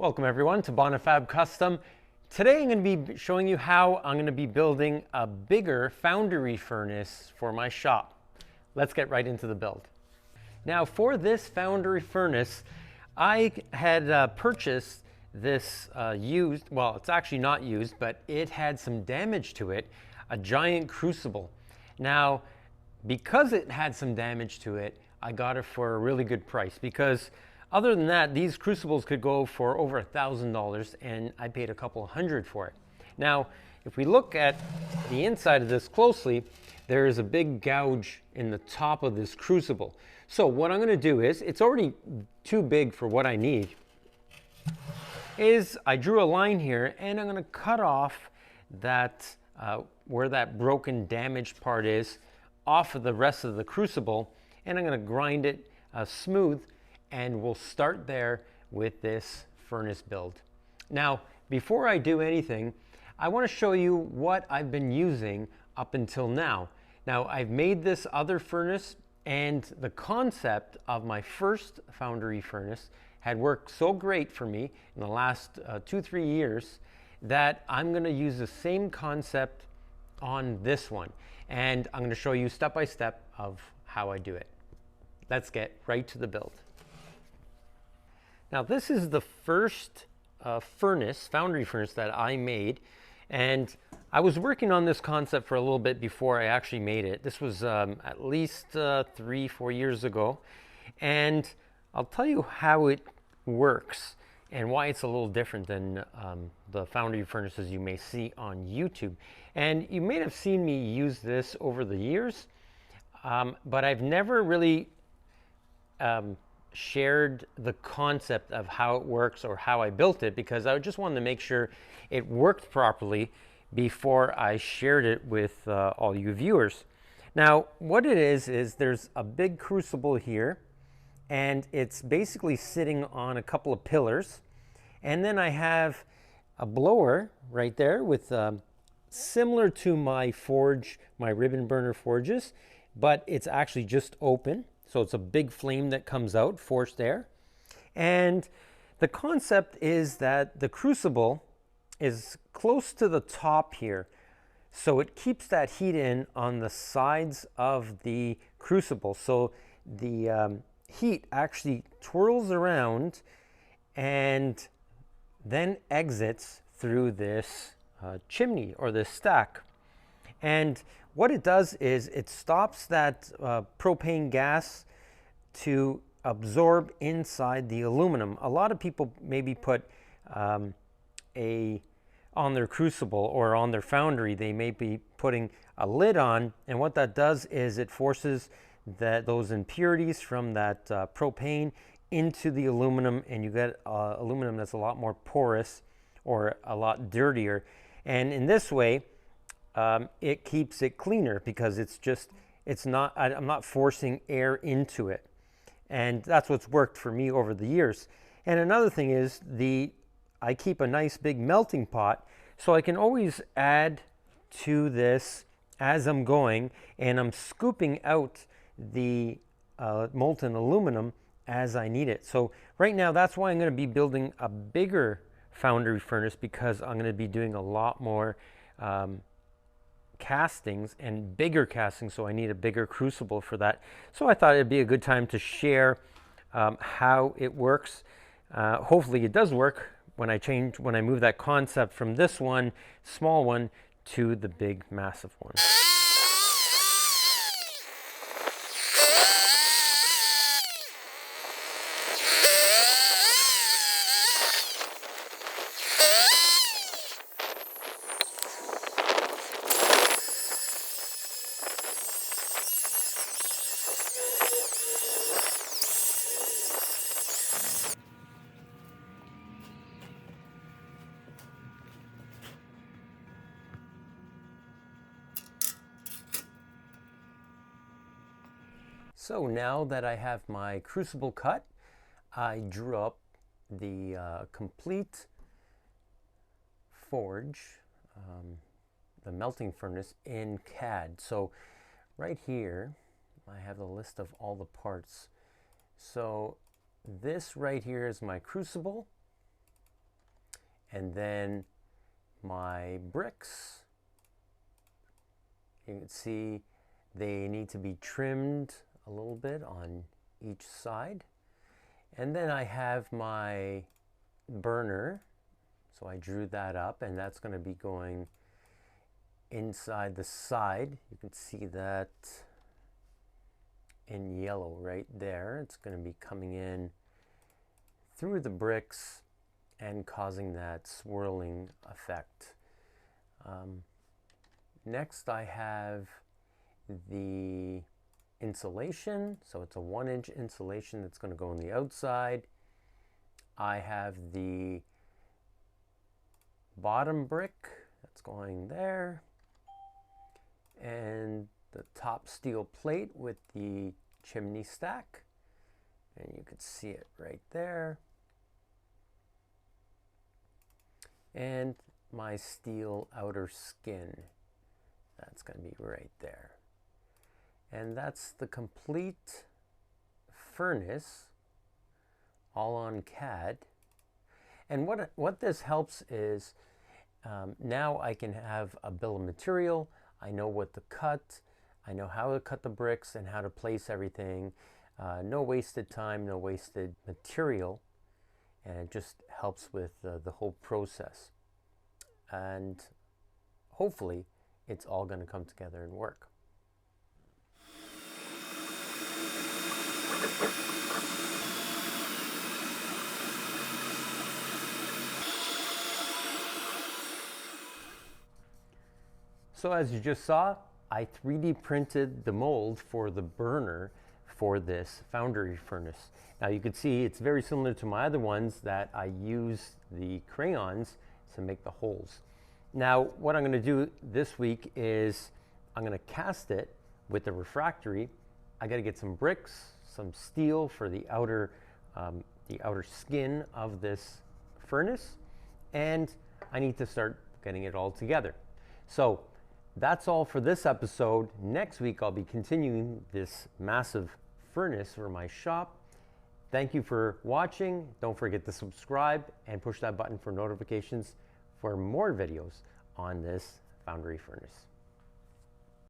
Welcome everyone to Bonifabcustom. Today I'm going to be showing you how I'm going to be building a bigger Foundry furnace for my shop. Let's get right into the build. Now for this Foundry furnace, I had purchased this used, well it's actually not used, but it had some damage to it, a giant crucible. Now because it had some damage to it, I got it for a really good price because other than that, these crucibles could go for over $1,000 and I paid a couple hundred for it. Now, if we look at the inside of this closely, there is a big gouge in the top of this crucible. So what I'm gonna do is, it's already too big for what I need, is I drew a line here and I'm gonna cut off that, where that broken damaged part is, off of the rest of the crucible, and I'm gonna grind it smooth, and we'll start there with this furnace build. Now, before I do anything, I want to show you what I've been using up until now. Now, I've made this other furnace, and the concept of my first Foundry furnace had worked so great for me in the last 2-3 years that I'm going to use the same concept on this one. And I'm going to show you step by step of how I do it. Let's get right to the build. Now this is the first Foundry furnace that I made, and I was working on this concept for a little bit before I actually made it. This was at least 3-4 years ago, and I'll tell you how it works and why it's a little different than the Foundry furnaces you may see on YouTube. And you may have seen me use this over the years, but I've never really shared the concept of how it works or how I built it, because I just wanted to make sure it worked properly before I shared it with all you viewers. Now what it is there's a big crucible here, and it's basically sitting on a couple of pillars, and then I have a blower right there with similar to my forge, my ribbon burner forges, but it's actually just open. So it's a big flame that comes out, forced air. And the concept is that the crucible is close to the top here. So it keeps that heat in on the sides of the crucible. So the heat actually twirls around and then exits through this chimney or this stack. And what it does is it stops that propane gas to absorb inside the aluminum. A lot of people maybe put on their crucible or on their foundry, they may be putting a lid on, and what that does is it forces those impurities from that propane into the aluminum, and you get aluminum that's a lot more porous or a lot dirtier. And in this way, it keeps it cleaner because I'm not forcing air into it. And that's what's worked for me over the years. And another thing is I keep a nice big melting pot, so I can always add to this as I'm going, and I'm scooping out the molten aluminum as I need it. So right now, that's why I'm going to be building a bigger Foundry furnace, because I'm going to be doing a lot more castings and bigger castings, so I need a bigger crucible for that. So I thought it'd be a good time to share how it works. Hopefully it does work when I move that concept from this one, small one, to the big massive one. So now that I have my crucible cut, I drew up the complete forge, the melting furnace in CAD. So right here, I have the list of all the parts. So this right here is my crucible, And then my bricks, you can see they need to be trimmed a little bit on each side. And then I have my burner, so I drew that up, and that's going to be going inside the side. You can see that in yellow right there. It's going to be coming in through the bricks and causing that swirling effect. Next I have the insulation. So it's a 1-inch insulation that's going to go on the outside. I have the bottom brick that's going there, and the top steel plate with the chimney stack, and you can see it right there, and my steel outer skin, that's going to be right there. And that's the complete furnace, all on CAD. And what this helps is now I can have a bill of material. I know what to cut. I know how to cut the bricks and how to place everything. No wasted time, no wasted material. And it just helps with the whole process. And hopefully it's all going to come together and work. So as you just saw, I 3D printed the mold for the burner for this Foundry furnace. Now you can see it's very similar to my other ones that I use the crayons to make the holes. Now what I'm going to do this week is I'm going to cast it with the refractory. I got to get some bricks, some steel for the outer skin of this furnace, and I need to start getting it all together. So that's all for this episode. Next week I'll be continuing this massive furnace for my shop. Thank you for watching. Don't forget to subscribe and push that button for notifications for more videos on this Foundry furnace.